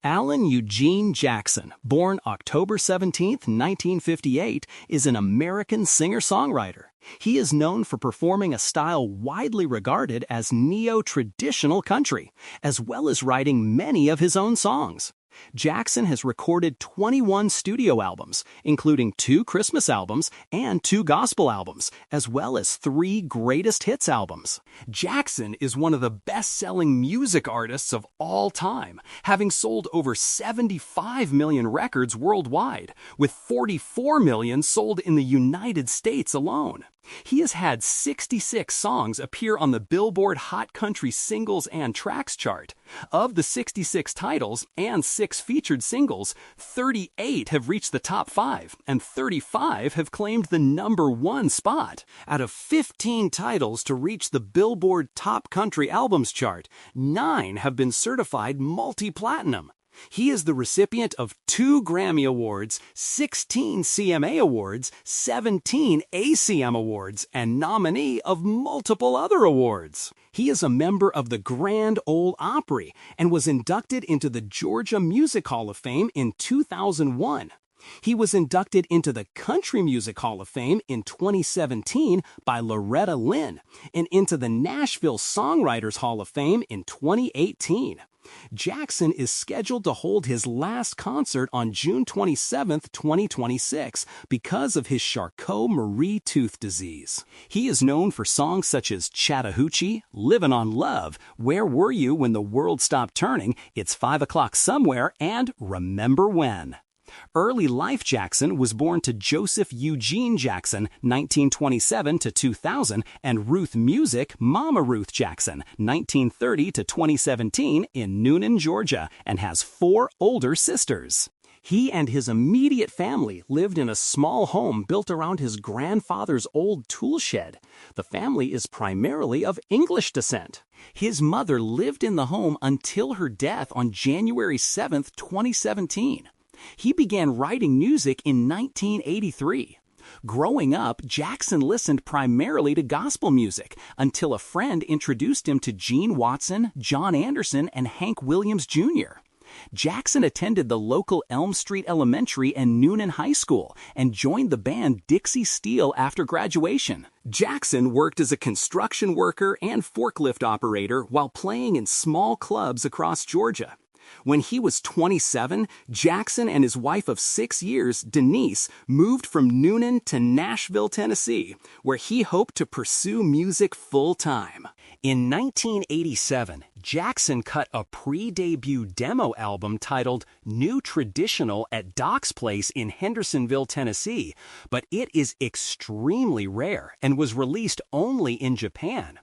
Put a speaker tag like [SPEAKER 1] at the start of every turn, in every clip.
[SPEAKER 1] Alan Eugene Jackson, born October 17, 1958, is an American singer-songwriter. He is known for performing a style widely regarded as neo-traditional country, as well as writing many of his own songs. Jackson has recorded 21 studio albums, including 2 Christmas albums and 2 gospel albums, as well as 3 greatest hits albums. Jackson is one of the best-selling music artists of all time, having sold over 75 million records worldwide, with 44 million sold in the United States alone. He has had 66 songs appear on the Billboard Hot Country Singles and Tracks chart. Of the 66 titles and 6 featured singles, 38 have reached the top 5, and 35 have claimed the #1 spot. Out of 15 titles to reach the Billboard Top Country Albums chart, 9 have been certified multi-platinum. He is the recipient of 2 Grammy Awards, 16 CMA Awards, 17 ACM Awards, and nominee of multiple other awards. He is a member of the Grand Ole Opry and was inducted into the Georgia Music Hall of Fame in 2001. He was inducted into the Country Music Hall of Fame in 2017 by Loretta Lynn and into the Nashville Songwriters Hall of Fame in 2018. Jackson is scheduled to hold his last concert on June 27, 2026, because of his Charcot-Marie Tooth disease. He is known for songs such as Chattahoochee, Livin' on Love, Where Were You When the World Stopped Turning, It's 5 O'Clock Somewhere, and Remember When. Early life Jackson was born to Joseph Eugene Jackson, 1927 to 2000, and Ruth Music, Mama Ruth Jackson, 1930 to 2017, in Noonan, Georgia, and has 4 older sisters. He and his immediate family lived in a small home built around his grandfather's old tool shed. The family is primarily of English descent. His mother lived in the home until her death on January 7, 2017. He began writing music in 1983. Growing up, Jackson listened primarily to gospel music until a friend introduced him to Gene Watson, John Anderson, and Hank Williams Jr. Jackson attended the local Elm Street Elementary and Noonan High School and joined the band Dixie Steel after graduation. Jackson worked as a construction worker and forklift operator while playing in small clubs across Georgia. When he was 27, Jackson and his wife of 6 years, Denise, moved from Noonan to Nashville, Tennessee, where he hoped to pursue music full-time. In 1987, Jackson cut a pre-debut demo album titled Neotraditional at Doc's Place in Hendersonville, Tennessee, but it is extremely rare and was released only in Japan.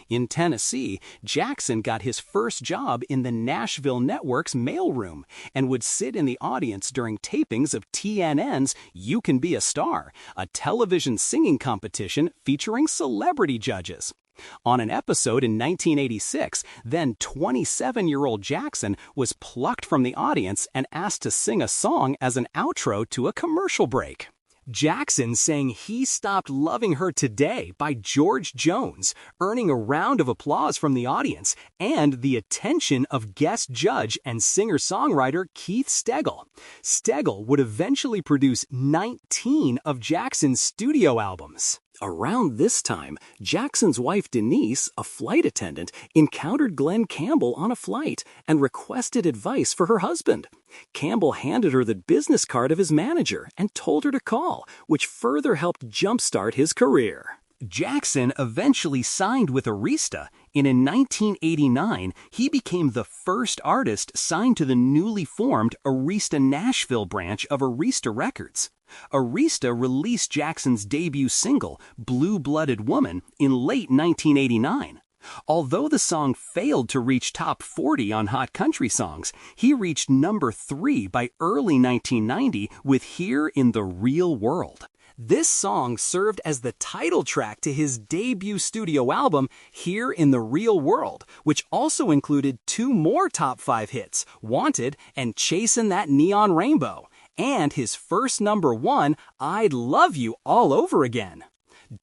[SPEAKER 1] In Tennessee, Jackson got his first job in the Nashville Network's mailroom and would sit in the audience during tapings of TNN's You Can Be a Star, a television singing competition featuring celebrity judges. On an episode in 1986, then 27-year-old Jackson was plucked from the audience and asked to sing a song as an outro to a commercial break. Jackson sang He Stopped Loving Her Today by George Jones, earning a round of applause from the audience and the attention of guest judge and singer-songwriter Keith Stegall. Stegall would eventually produce 19 of Jackson's studio albums. Around this time, Jackson's wife Denise, a flight attendant, encountered Glenn Campbell on a flight and requested advice for her husband. Campbell handed her the business card of his manager and told her to call, which further helped jumpstart his career. Jackson eventually signed with Arista, and in 1989, he became the first artist signed to the newly formed Arista Nashville branch of Arista Records. Arista released Jackson's debut single, Blue-Blooded Woman, in late 1989. Although the song failed to reach top 40 on Hot Country Songs, he reached number 3 by early 1990 with Here in the Real World. This song served as the title track to his debut studio album, Here in the Real World, which also included 2 more top 5 hits, Wanted and Chasin' That Neon Rainbow, and his first #1, I'd Love You All Over Again.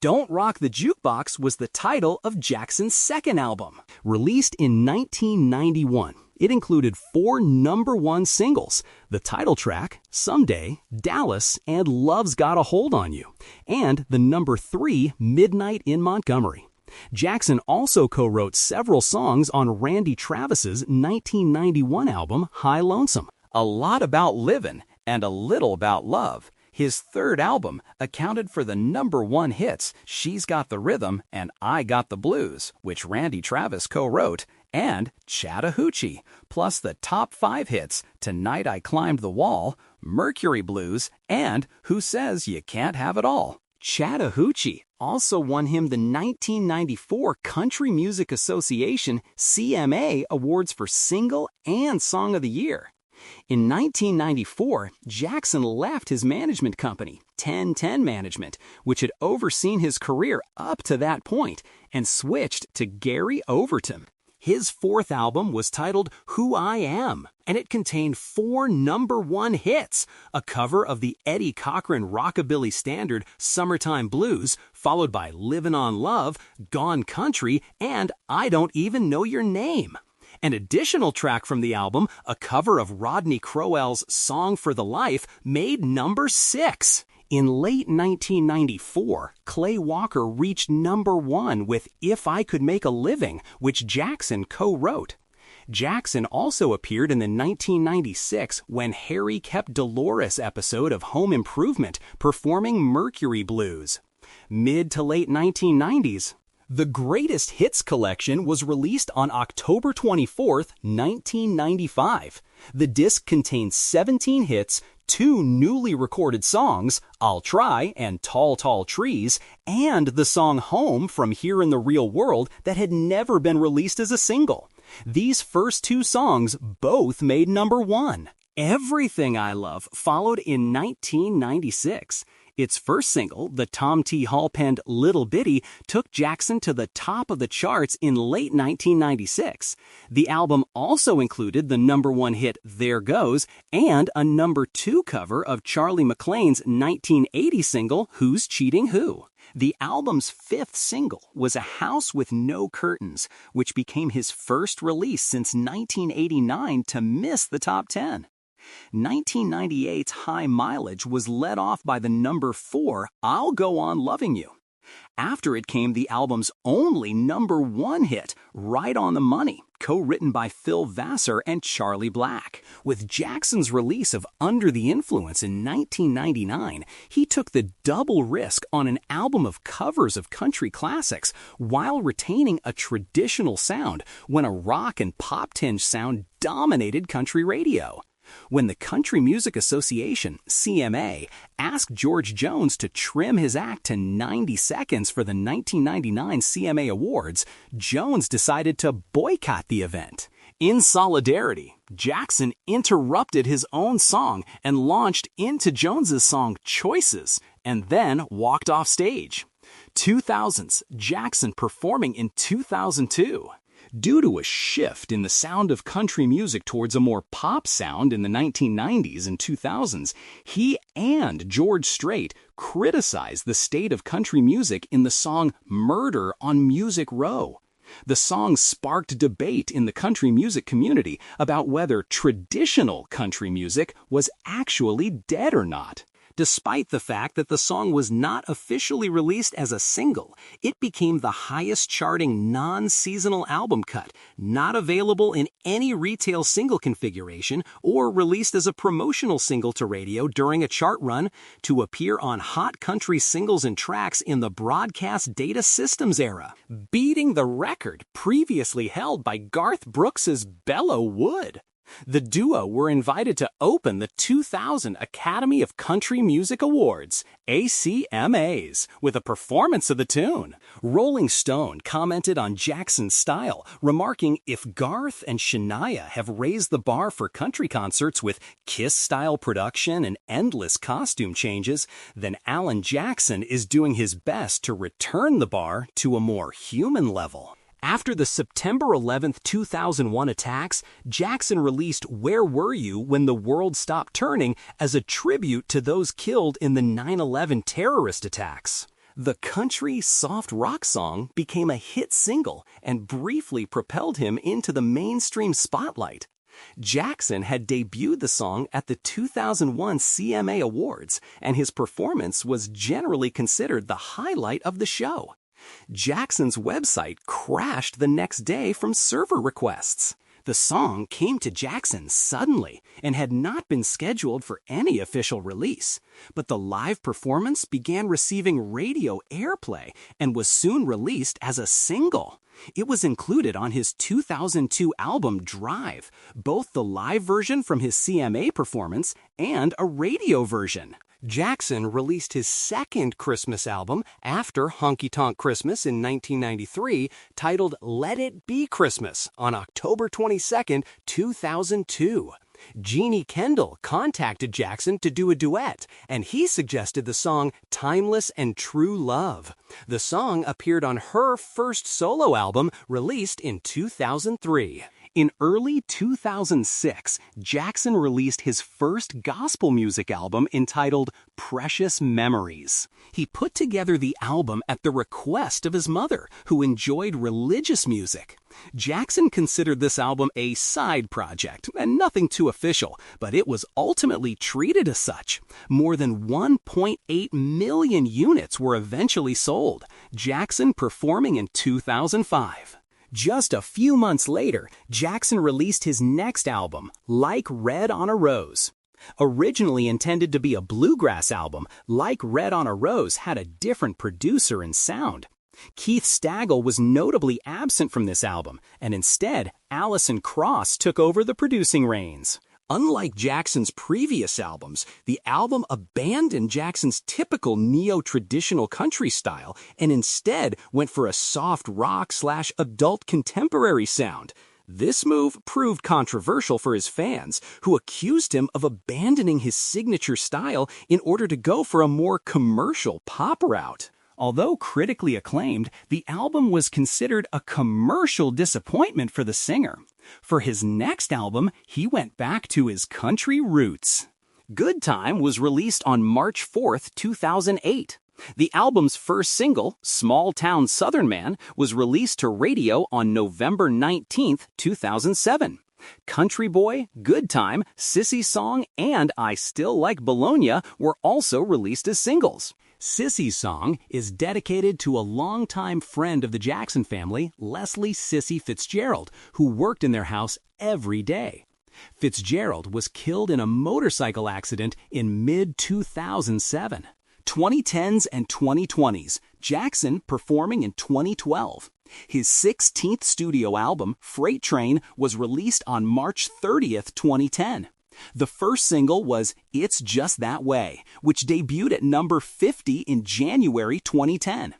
[SPEAKER 1] Don't Rock the Jukebox was the title of Jackson's second album. Released in 1991, It included 4 #1 singles, the title track, Someday, Dallas, and Love's Got a Hold on You, and the #3, Midnight in Montgomery. Jackson also co-wrote several songs on Randy Travis's 1991 album, High Lonesome. A lot about livin' and a little about love. His third album accounted for the #1 hits She's Got the Rhythm and I Got the Blues, which Randy Travis co-wrote, and Chattahoochee, plus the top 5 hits Tonight I Climbed the Wall, Mercury Blues, and Who Says You Can't Have It All. Chattahoochee also won him the 1994 Country Music Association CMA Awards for Single and Song of the Year. In 1994, Jackson left his management company, 1010 Management, which had overseen his career up to that point, and switched to Gary Overton. His 4th album was titled Who I Am, and it contained 4 #1 hits, a cover of the Eddie Cochran rockabilly standard Summertime Blues, followed by Livin' on Love, Gone Country, and I Don't Even Know Your Name. An additional track from the album, a cover of Rodney Crowell's Song for the Life, made #6. In late 1994, Clay Walker reached #1 with If I Could Make a Living, which Jackson co-wrote. Jackson also appeared in the 1996 When Harry Kept Dolores episode of Home Improvement, performing Mercury Blues. Mid to late 1990s, the Greatest Hits collection was released on October 24, 1995. The disc contains 17 hits, 2 newly recorded songs, I'll Try and Tall, Tall Trees, and the song Home from Here in the Real World that had never been released as a single. These first 2 songs both made #1. Everything I Love followed in 1996. Its first single, the Tom T. Hall-penned Little Bitty, took Jackson to the top of the charts in late 1996. The album also included the #1 hit There Goes and a #2 cover of Charlie McClain's 1980 single Who's Cheating Who. The album's 5th single was A House with No Curtains, which became his first release since 1989 to miss the top 10. 1998's High Mileage was led off by the #4, I'll Go On Loving You. After it came the album's only #1 hit, Right on the Money, co-written by Phil Vassar and Charlie Black. With Jackson's release of Under the Influence in 1999, he took the double risk on an album of covers of country classics while retaining a traditional sound when a rock and pop-tinged sound dominated country radio. When the Country Music Association, CMA, asked George Jones to trim his act to 90 seconds for the 1999 CMA Awards, Jones decided to boycott the event. In solidarity, Jackson interrupted his own song and launched into Jones's song Choices, and then walked off stage. 2000s, Jackson performing in 2002. Due to a shift in the sound of country music towards a more pop sound in the 1990s and 2000s, he and George Strait criticized the state of country music in the song Murder on Music Row. The song sparked debate in the country music community about whether traditional country music was actually dead or not. Despite the fact that the song was not officially released as a single, it became the highest-charting non-seasonal album cut, not available in any retail single configuration or released as a promotional single to radio during a chart run, to appear on Hot Country Singles and Tracks in the Broadcast Data Systems era, beating the record previously held by Garth Brooks's Bellow Wood. The duo were invited to open the 2000 Academy of Country Music Awards, ACMAs, with a performance of the tune. Rolling Stone commented on Jackson's style, remarking, "If Garth and Shania have raised the bar for country concerts with Kiss-style production and endless costume changes, then Alan Jackson is doing his best to return the bar to a more human level." After the September 11, 2001 attacks, Jackson released Where Were You When the World Stopped Turning as a tribute to those killed in the 9/11 terrorist attacks. The country soft rock song became a hit single and briefly propelled him into the mainstream spotlight. Jackson had debuted the song at the 2001 CMA Awards, and his performance was generally considered the highlight of the show. Jackson's website crashed the next day from server requests. The song came to Jackson suddenly and had not been scheduled for any official release, but the live performance began receiving radio airplay and was soon released as a single. It was included on his 2002 album Drive, both the live version from his CMA performance and a radio version. Jackson released his second Christmas album after Honky Tonk Christmas in 1993, titled Let It Be Christmas, on October 22, 2002. Jeannie Kendall contacted Jackson to do a duet, and he suggested the song Timeless and True Love. The song appeared on her first solo album, released in 2003. In early 2006, Jackson released his first gospel music album entitled Precious Memories. He put together the album at the request of his mother, who enjoyed religious music. Jackson considered this album a side project and nothing too official, but it was ultimately treated as such. More than 1.8 million units were eventually sold, Jackson performing in 2005. Just a few months later, Jackson released his next album, Like Red on a Rose. Originally intended to be a bluegrass album, Like Red on a Rose had a different producer and sound. Keith Stagel was notably absent from this album, and instead, Alison Krauss took over the producing reins. Unlike Jackson's previous albums, the album abandoned Jackson's typical neo-traditional country style and instead went for a soft rock/adult contemporary sound. This move proved controversial for his fans, who accused him of abandoning his signature style in order to go for a more commercial pop route. Although critically acclaimed, the album was considered a commercial disappointment for the singer. For his next album, he went back to his country roots. Good Time was released on March 4, 2008. The album's first single, Small Town Southern Man, was released to radio on November 19, 2007. Country Boy, Good Time, Sissy Song, and I Still Like Bologna were also released as singles. Sissy's Song is dedicated to a longtime friend of the Jackson family, Leslie Sissy Fitzgerald, who worked in their house every day. Fitzgerald was killed in a motorcycle accident in mid-2007. 2010s and 2020s, Jackson performing in 2012. His 16th studio album, Freight Train, was released on March 30th, 2010. The first single was It's Just That Way, which debuted at number 50 in January 2010.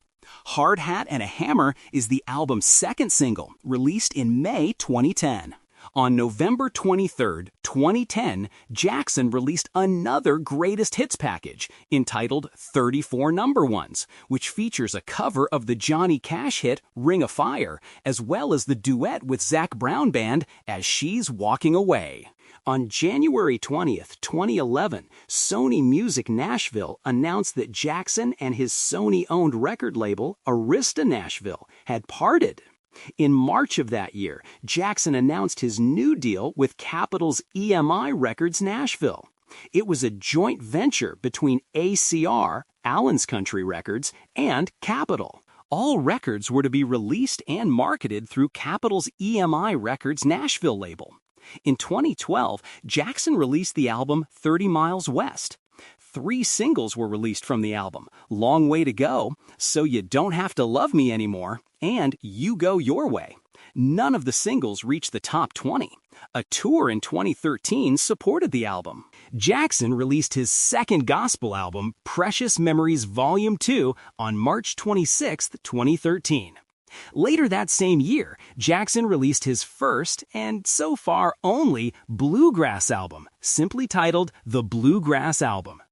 [SPEAKER 1] Hard Hat and a Hammer is the album's second single, released in May 2010. On November 23, 2010, Jackson released another greatest hits package entitled 34 Number Ones, which features a cover of the Johnny Cash hit Ring of Fire, as well as the duet with Zac Brown Band, As She's Walking Away. On January 20th, 2011, Sony Music Nashville announced that Jackson and his Sony-owned record label, Arista Nashville, had parted. In March of that year, Jackson announced his new deal with Capitol's EMI Records Nashville. It was a joint venture between ACR, Allen's Country Records, and Capitol. All records were to be released and marketed through Capitol's EMI Records Nashville label. In 2012, Jackson released the album 30 Miles West. 3 singles were released from the album, Long Way to Go, So You Don't Have to Love Me Anymore, and You Go Your Way. None of the singles reached the top 20. A tour in 2013 supported the album. Jackson released his second gospel album, Precious Memories Volume 2, on March 26, 2013. Later that same year, Jackson released his first, and so far only, bluegrass album, simply titled The Bluegrass Album.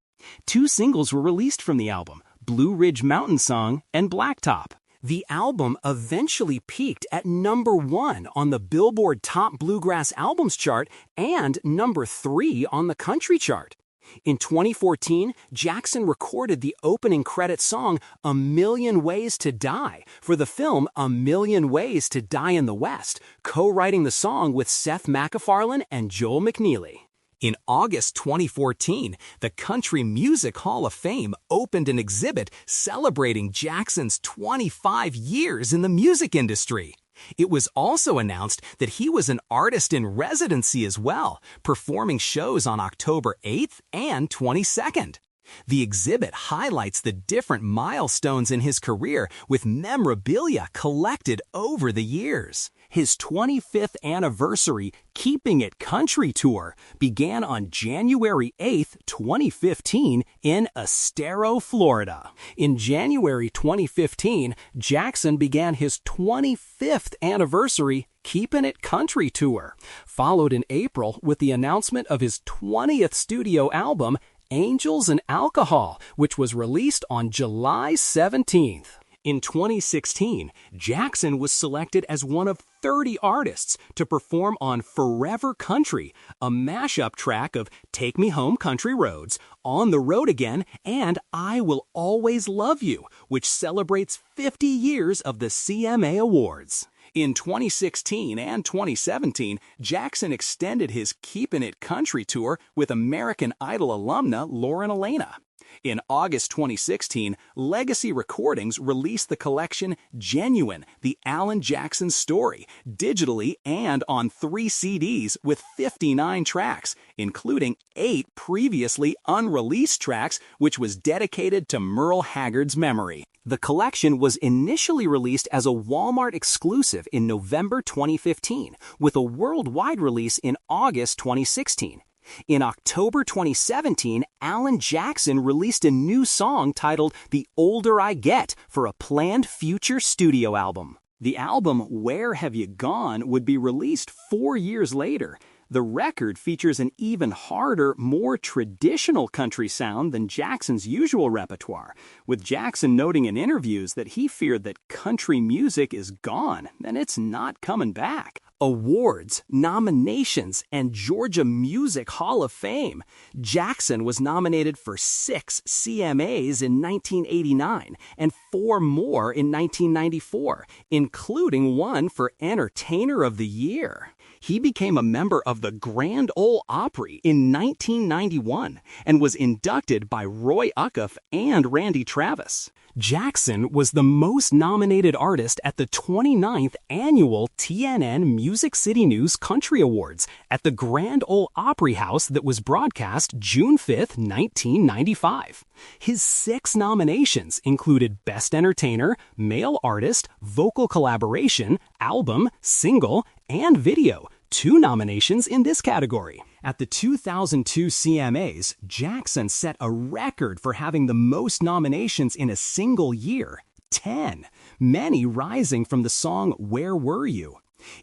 [SPEAKER 1] 2 singles were released from the album, Blue Ridge Mountain Song and Blacktop. The album eventually peaked at number 1 on the Billboard Top Bluegrass Albums chart and number 3 on the country chart. In 2014, Jackson recorded the opening credit song A Million Ways to Die for the film A Million Ways to Die in the West, co-writing the song with Seth MacFarlane and Joel McNeely. In August 2014, the Country Music Hall of Fame opened an exhibit celebrating Jackson's 25 years in the music industry. It was also announced that he was an artist in residency as well, performing shows on October 8th and 22nd. The exhibit highlights the different milestones in his career with memorabilia collected over the years. His 25th anniversary Keeping It Country Tour began on January 8, 2015 in Estero, Florida. In January 2015, Jackson began his 25th anniversary Keepin' It Country Tour, followed in April with the announcement of his 20th studio album, Angels and Alcohol, which was released on July 17th. In 2016, Jackson was selected as one of 30 artists to perform on Forever Country, a mashup track of Take Me Home Country Roads, On the Road Again, and I Will Always Love You, which celebrates 50 years of the CMA Awards. In 2016 and 2017, Jackson extended his Keepin' It Country tour with American Idol alumna Lauren Elena. In August 2016, Legacy Recordings released the collection Genuine, The Alan Jackson Story, digitally and on 3 CDs with 59 tracks, including 8 previously unreleased tracks, which was dedicated to Merle Haggard's memory. The collection was initially released as a Walmart exclusive in November 2015, with a worldwide release in August 2016. In October 2017, Alan Jackson released a new song titled The Older I Get for a planned future studio album. The album Where Have You Gone would be released 4 years later. The record features an even harder, more traditional country sound than Jackson's usual repertoire, with Jackson noting in interviews that he feared that country music is gone and it's not coming back. Awards, nominations, and Georgia Music Hall of Fame. Jackson was nominated for 6 CMAs in 1989 and 4 more in 1994, including one for Entertainer of the Year. He became a member of the Grand Ole Opry in 1991 and was inducted by Roy Acuff and Randy Travis. Jackson was the most nominated artist at the 29th annual TNN Music City News Country Awards at the Grand Ole Opry House that was broadcast June 5, 1995. His 6 nominations included Best Entertainer, Male Artist, Vocal Collaboration, Album, Single, and Video. 2 nominations in this category. At the 2002 CMAs, Jackson set a record for having the most nominations in a single year, 10, many rising from the song Where Were You?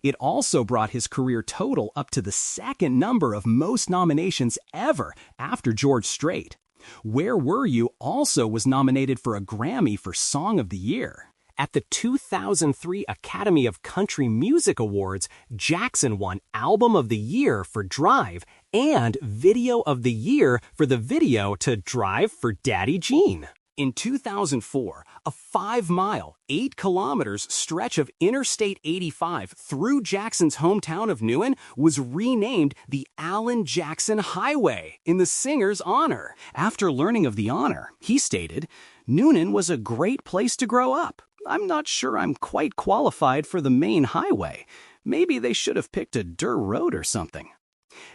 [SPEAKER 1] It also brought his career total up to the 2nd number of most nominations ever after George Strait. Where Were You also was nominated for a Grammy for Song of the Year. At the 2003 Academy of Country Music Awards, Jackson won Album of the Year for Drive and Video of the Year for the video to Drive for Daddy Jean. In 2004, a 5-mile, 8 kilometers stretch of Interstate 85 through Jackson's hometown of Newen was renamed the Alan Jackson Highway in the singer's honor. After learning of the honor, he stated, "Newen was a great place to grow up. I'm not sure I'm quite qualified for the main highway. Maybe they should have picked a dirt road or something."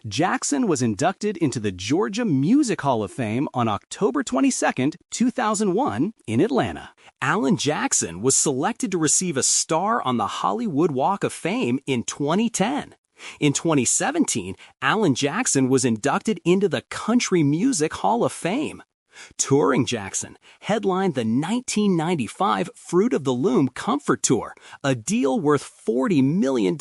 [SPEAKER 1] Jackson was inducted into the Georgia Music Hall of Fame on October 22, 2001 in Atlanta. Alan Jackson was selected to receive a star on the Hollywood Walk of Fame in 2010. In 2017, Alan Jackson was inducted into the Country Music Hall of Fame. Touring Jackson headlined the 1995 Fruit of the Loom Comfort Tour, a deal worth $40 million.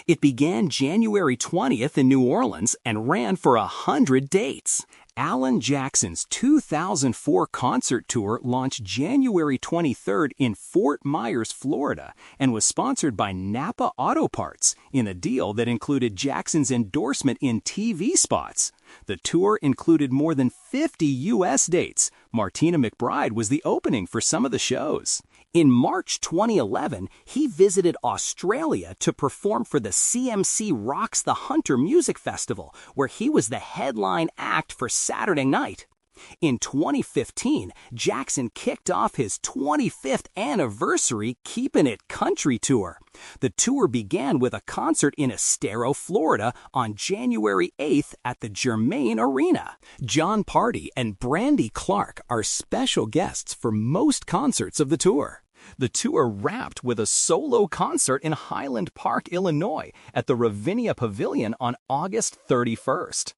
[SPEAKER 1] It began January 20th in New Orleans and ran for 100 dates. Alan Jackson's 2004 concert tour launched January 23rd in Fort Myers, Florida, and was sponsored by Napa Auto Parts in a deal that included Jackson's endorsement in TV spots. The tour included more than 50 U.S. dates. Martina McBride was the opening for some of the shows. In March 2011, he visited Australia to perform for the CMC Rocks the Hunter Music Festival, where he was the headline act for Saturday night. In 2015, Jackson kicked off his 25th anniversary Keepin' It Country tour. The tour began with a concert in Estero, Florida on January 8th at the Germain Arena. John Party and Brandy Clark are special guests for most concerts of the tour. The tour wrapped with a solo concert in Highland Park, Illinois at the Ravinia Pavilion on August 31st.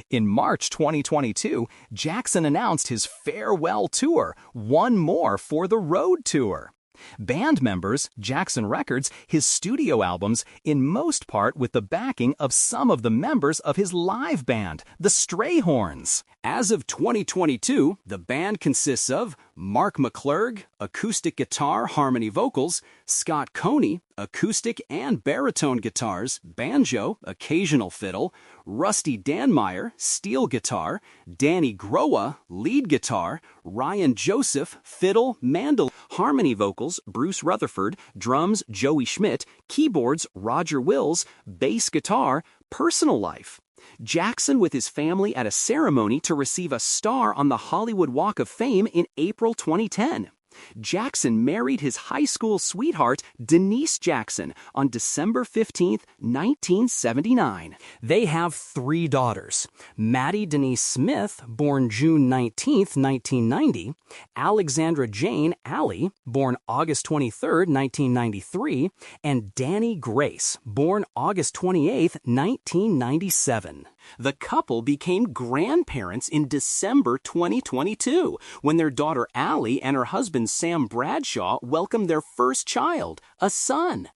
[SPEAKER 1] In March 2022, Jackson announced his farewell tour, One More for the Road Tour. Band members, Jackson Records, his studio albums, in most part with the backing of some of the members of his live band, the Strayhorns. As of 2022, the band consists of Mark McClurg, acoustic guitar, harmony vocals, Scott Coney, acoustic and baritone guitars, banjo, occasional fiddle, Rusty Danmeyer, steel guitar, Danny Groa, lead guitar, Ryan Joseph, fiddle, mandolin, harmony vocals, Bruce Rutherford, drums, Joey Schmidt, keyboards, Roger Wills, bass guitar, personal life. Jackson with his family at a ceremony to receive a star on the Hollywood Walk of Fame in April 2010. Jackson married his high school sweetheart, Denise Jackson, on December 15, 1979. They have 3 daughters: Maddie Denise Smith, born June 19, 1990, Alexandra Jane Allie, born August 23, 1993, and Danny Grace, born August 28, 1997. The couple became grandparents in December 2022, when their daughter Allie and her husband Sam Bradshaw welcomed their first child, a son.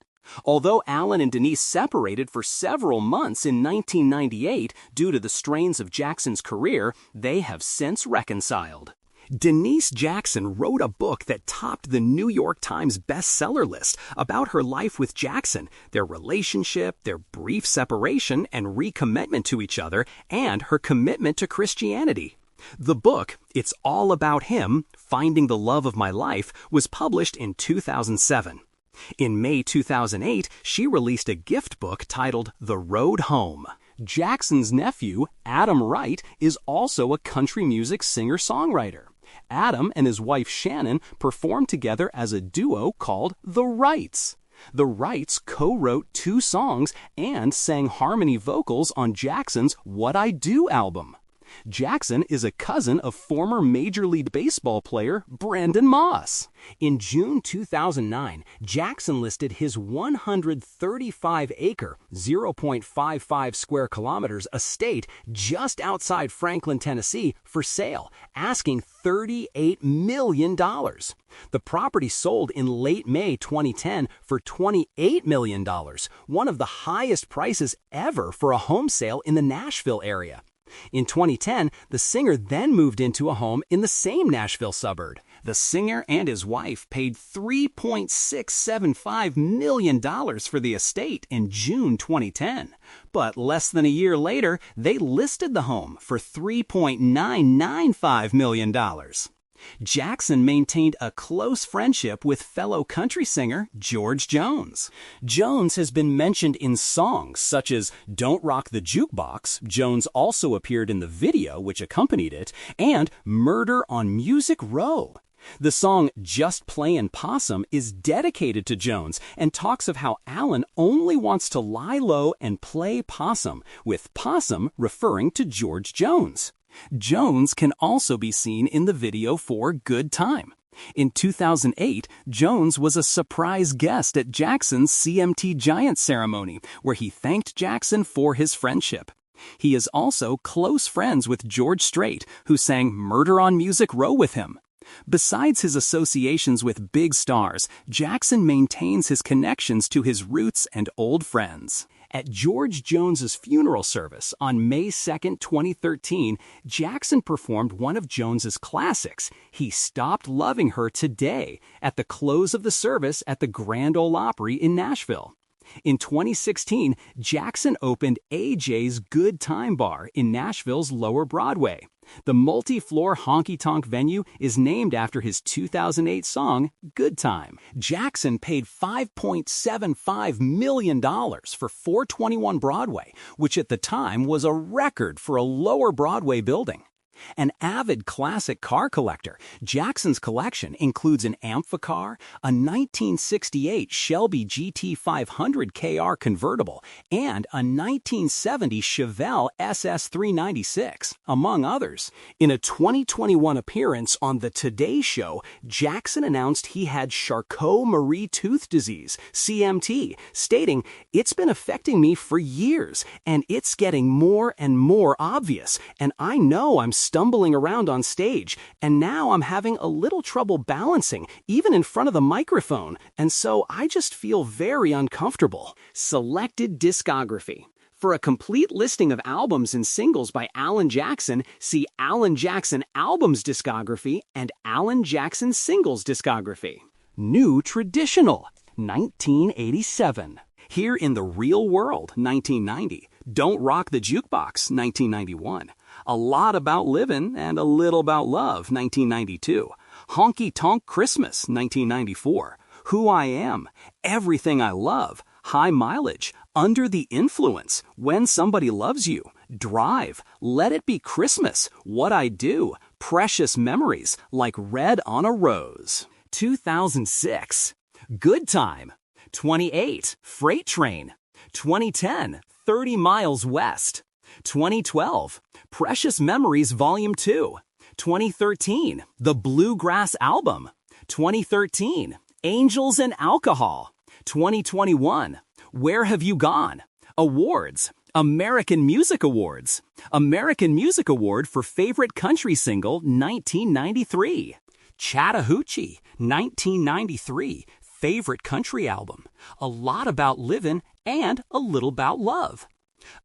[SPEAKER 1] Although Alan and Denise separated for several months in 1998 due to the strains of Jackson's career, they have since reconciled. Denise Jackson wrote a book that topped the New York Times bestseller list about her life with Jackson, their relationship, their brief separation and recommitment to each other, and her commitment to Christianity. The book, It's All About Him, Finding the Love of My Life, was published in 2007. In May 2008, she released a gift book titled The Road Home. Jackson's nephew, Adam Wright, is also a country music singer-songwriter. Adam and his wife Shannon performed together as a duo called The Wrights. The Wrights co-wrote 2 songs and sang harmony vocals on Jackson's What I Do album. Jackson is a cousin of former Major League Baseball player Brandon Moss. In June 2009, Jackson listed his 135-acre, 0.55 square kilometers estate just outside Franklin, Tennessee, for sale, asking $38 million. The property sold in late May 2010 for $28 million, one of the highest prices ever for a home sale in the Nashville area. In 2010, the singer then moved into a home in the same Nashville suburb. The singer and his wife paid $3.675 million for the estate in June 2010. But less than a year later, they listed the home for $3.995 million. Jackson maintained a close friendship with fellow country singer George Jones. Jones has been mentioned in songs such as Don't Rock the Jukebox. Jones also appeared in the video which accompanied it, and Murder on Music Row. The song Just Playin' Possum is dedicated to Jones and talks of how Alan only wants to lie low and play possum, with possum referring to George Jones. Jones can also be seen in the video for Good Time. In 2008, Jones was a surprise guest at Jackson's CMT Giant ceremony, where he thanked Jackson for his friendship. He is also close friends with George Strait, who sang Murder on Music Row with him. Besides his associations with big stars, Jackson maintains his connections to his roots and old friends. At George Jones's funeral service on May 2, 2013, Jackson performed one of Jones's classics, He Stopped Loving Her Today, at the close of the service at the Grand Ole Opry in Nashville. In 2016, Jackson opened AJ's Good Time Bar in Nashville's Lower Broadway. The multi-floor honky-tonk venue is named after his 2008 song, Good Time. Jackson paid $5.75 million for 421 Broadway, which at the time was a record for a Lower Broadway building. An avid classic car collector, Jackson's collection includes an Amphicar, a 1968 Shelby GT500 KR convertible, and a 1970 Chevelle SS396, among others. In a 2021 appearance on The Today Show, Jackson announced he had Charcot-Marie tooth disease, CMT, stating, "It's been affecting me for years, and it's getting more and more obvious, and I know I'm stumbling around on stage, and now I'm having a little trouble balancing, even in front of the microphone, and so I just feel very uncomfortable." Selected discography. For a complete listing of albums and singles by Alan Jackson, see Alan Jackson Albums Discography and Alan Jackson Singles Discography. New Traditional, 1987. Here in the Real World, 1990. Don't Rock the Jukebox, 1991. A Lot About Livin' and a Little About Love, 1992. Honky Tonk Christmas, 1994. Who I Am, Everything I Love, High Mileage, Under the Influence, When Somebody Loves You, Drive, Let It Be Christmas, What I Do, Precious Memories, Like Red on a Rose. 2006. Good Time. 28. Freight Train. 2010. 30 Miles West. 2012. Precious Memories Volume 2. 2013. The Bluegrass Album. 2013. Angels and Alcohol. 2021. Where Have You Gone? Awards. American Music Awards. American Music Award for Favorite Country Single, 1993. Chattahoochee, 1993. Favorite Country Album. A Lot About Livin' and a Little About Love.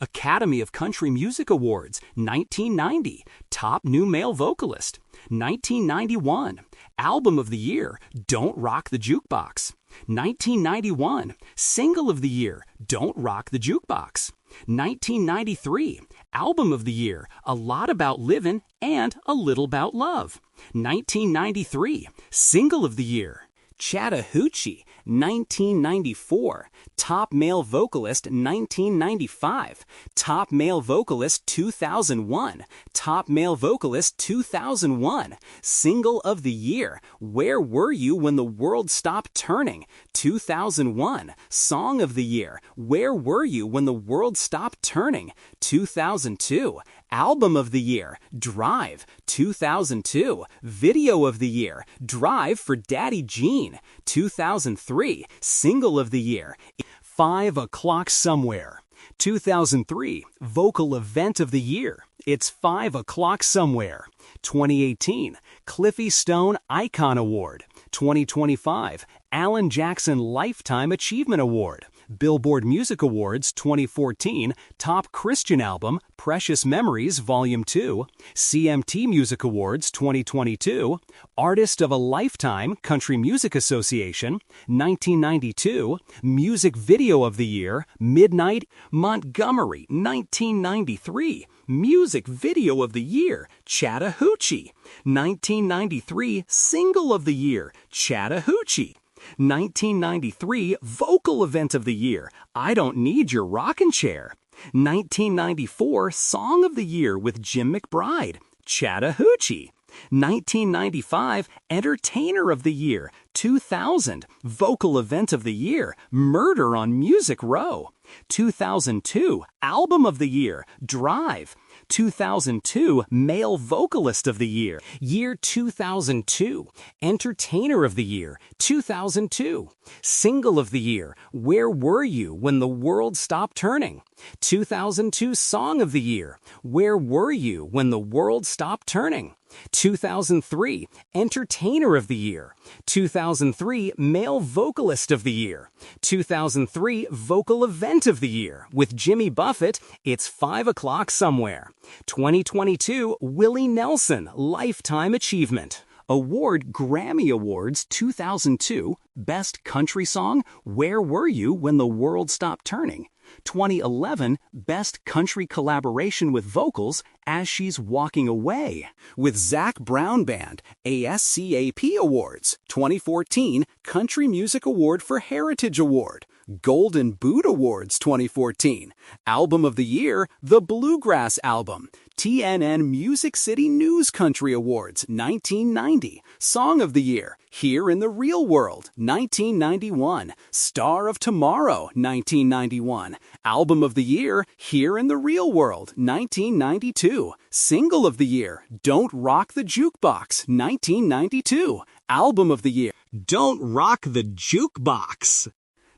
[SPEAKER 1] Academy of Country Music Awards, 1990. Top New Male Vocalist. 1991. Album of the Year, Don't Rock the Jukebox. 1991. Single of the Year, Don't Rock the Jukebox. 1993. Album of the Year, A Lot About Livin' and a Little About Love. 1993. Single of the Year, Chattahoochee. 1994. Top Male Vocalist, 1995. Top Male Vocalist, 2001. Top Male Vocalist, 2001. Single of the Year, Where Were You When the World Stopped Turning? 2001. Song of the Year, Where Were You When the World Stopped Turning? 2002. Album of the Year, Drive, 2002. Video of the Year, Drive for Daddy Gene, 2003. Single of the Year, 5 O'Clock Somewhere. 2003. Vocal Event of the Year, It's 5 O'Clock Somewhere. 2018. Cliffy Stone Icon Award. 2025. Alan Jackson Lifetime Achievement Award. Billboard Music Awards 2014, Top Christian Album, Precious Memories Volume 2, CMT Music Awards 2022, Artist of a Lifetime, Country Music Association, 1992, Music Video of the Year, Midnight, Montgomery, 1993, Music Video of the Year, Chattahoochee, 1993, Single of the Year, Chattahoochee, 1993 Vocal Event of the Year, I Don't Need Your Rockin' Chair. 1994 Song of the Year with Jim McBride, Chattahoochee. 1995 Entertainer of the Year, 2000 Vocal Event of the Year, Murder on Music Row. 2002 Album of the Year, Drive. 2002 Male Vocalist of the Year, Year 2002. Entertainer of the Year, 2002. Single of the Year, Where Were You When the World Stopped Turning? 2002 Song of the Year, Where Were You When the World Stopped Turning? 2003, Entertainer of the Year. 2003, Male Vocalist of the Year. 2003, Vocal Event of the Year. With Jimmy Buffett, It's 5 O'Clock Somewhere. 2022, Willie Nelson, Lifetime Achievement. Award Grammy Awards 2002, Best Country Song, Where Were You When the World Stopped Turning? 2011, Best Country Collaboration with Vocals, As She's Walking Away. With Zac Brown Band, ASCAP Awards. 2014, Country Music Award for Heritage Award. Golden Boot Awards 2014. Album of the Year, The Bluegrass Album. TNN Music City News Country Awards 1990. Song of the Year, Here in the Real World 1991. Star of Tomorrow 1991. Album of the Year, Here in the Real World 1992. Single of the Year, Don't Rock the Jukebox 1992. Album of the Year, Don't Rock the Jukebox.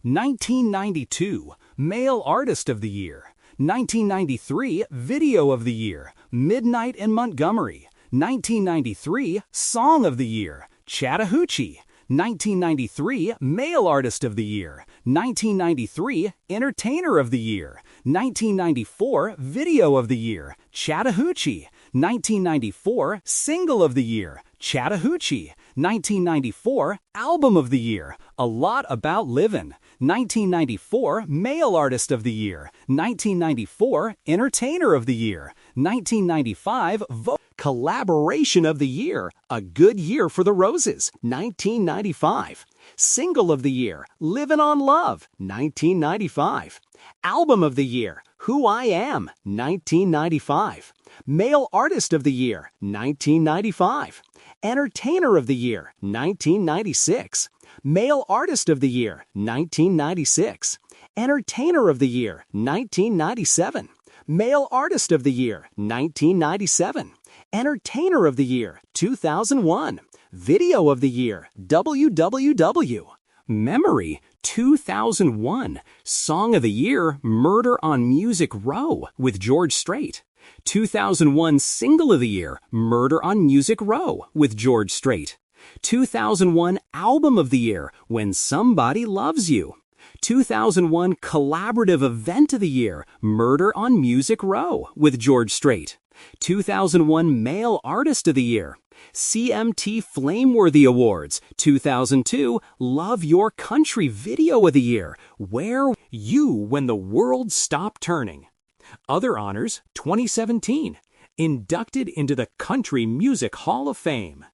[SPEAKER 1] 1992, Male Artist of the Year. 1993, Video of the Year, Midnight in Montgomery. 1993, Song of the Year, Chattahoochee. 1993, Male Artist of the Year. 1993, Entertainer of the Year. 1994, Video of the Year, Chattahoochee. 1994, Single of the Year, Chattahoochee. 1994, Album of the Year, A Lot About Livin'. 1994, Male Artist of the Year. 1994, Entertainer of the Year. 1995, Collaboration of the Year, A Good Year for the Roses. 1995. Single of the Year, Livin' on Love. 1995. Album of the Year, Who I Am. 1995. Male Artist of the Year, 1995. Entertainer of the Year, 1996. Male Artist of the Year, 1996. Entertainer of the Year, 1997. Male Artist of the Year, 1997. Entertainer of the Year, 2001. Video of the Year, WWW. Memory, 2001. Song of the Year, Murder on Music Row with George Strait. 2001 Single of the Year, Murder on Music Row with George Strait. 2001 Album of the Year, When Somebody Loves You. 2001 Collaborative Event of the Year, Murder on Music Row with George Strait. 2001 Male Artist of the Year, CMT Flameworthy Awards. 2002 Love Your Country Video of the Year, Where You When the World Stopped Turning. Other honors, 2017, inducted into the Country Music Hall of Fame.